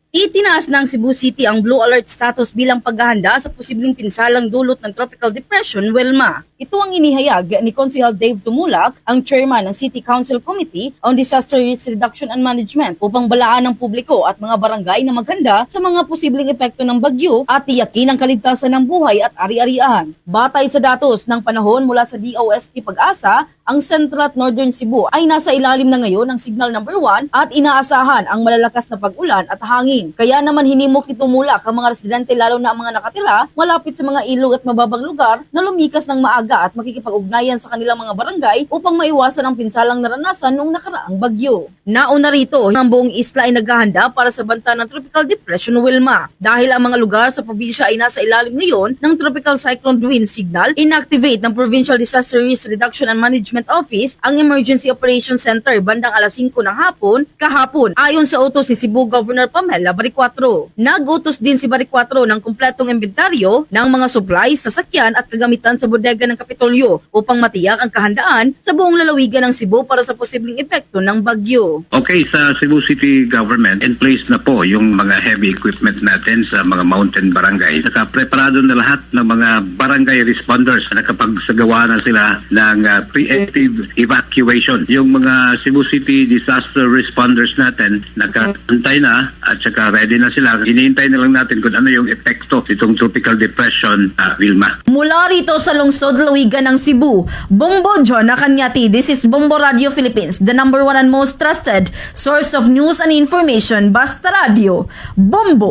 Itinaas ng Cebu City ang Blue Alert status bilang paghahanda sa posibleng pinsalang dulot ng Tropical Depression Wilma. Ito ang inihayag ni Konsehal Dave Tumulak, ang chairman ng City Council Committee on Disaster Risk Reduction and Management upang balaan ng publiko at mga barangay na maghanda sa mga posibleng epekto ng bagyo at tiyakin ang kaligtasan ng buhay at ari-arian. Batay sa datos ng panahon mula sa DOST Pag-asa, ang Central at Northern Cebu ay nasa ilalim na ngayon ng Signal Number 1 at inaasahan ang malalakas na pag-ulan at hangin. Kaya naman hinimok ni Tumulak ang mga residente lalo na ang mga nakatira malapit sa mga ilog at mababang lugar na lumikas ng maaga at makikipag-ugnayan sa kanilang mga barangay upang maiwasan ang pinsalang naranasan noong nakaraang bagyo. Nauna rito, ang buong isla ay naghahanda para sa banta ng Tropical Depression Wilma. Dahil ang mga lugar sa probinsya ay nasa ilalim ngayon ng Tropical Cyclone Wind Signal, inactivate ng Provincial Disaster Risk Reduction and Management Office ang Emergency Operations Center bandang alas 5 ng hapon kahapon ayon sa utos ni Cebu Governor Pamela Baricuatro. Nag-utos din si Baricuatro ng kumpletong inventaryo ng mga supplies, sasakyan at kagamitan sa bodega ng Kapitolyo upang matiyak ang kahandaan sa buong lalawigan ng Cebu para sa posibleng epekto ng bagyo. Okay, sa Cebu City Government, in place na po yung mga heavy equipment natin sa mga mountain barangay. Saka preparado na lahat ng mga barangay responders na nakapagsagawa na sila ng preemptive evacuation. Yung mga Cebu City disaster responders natin, nakantay na at saka ready na sila. Hinihintay na lang natin kung ano yung epekto itong tropical depression Wilma. Mula rito sa lungsod Lawigan ng Cebu, Bombo John Nakanyati, this is Bombo Radio Philippines, the #1 and most trusted source of news and information. Basta Radio, Bombo.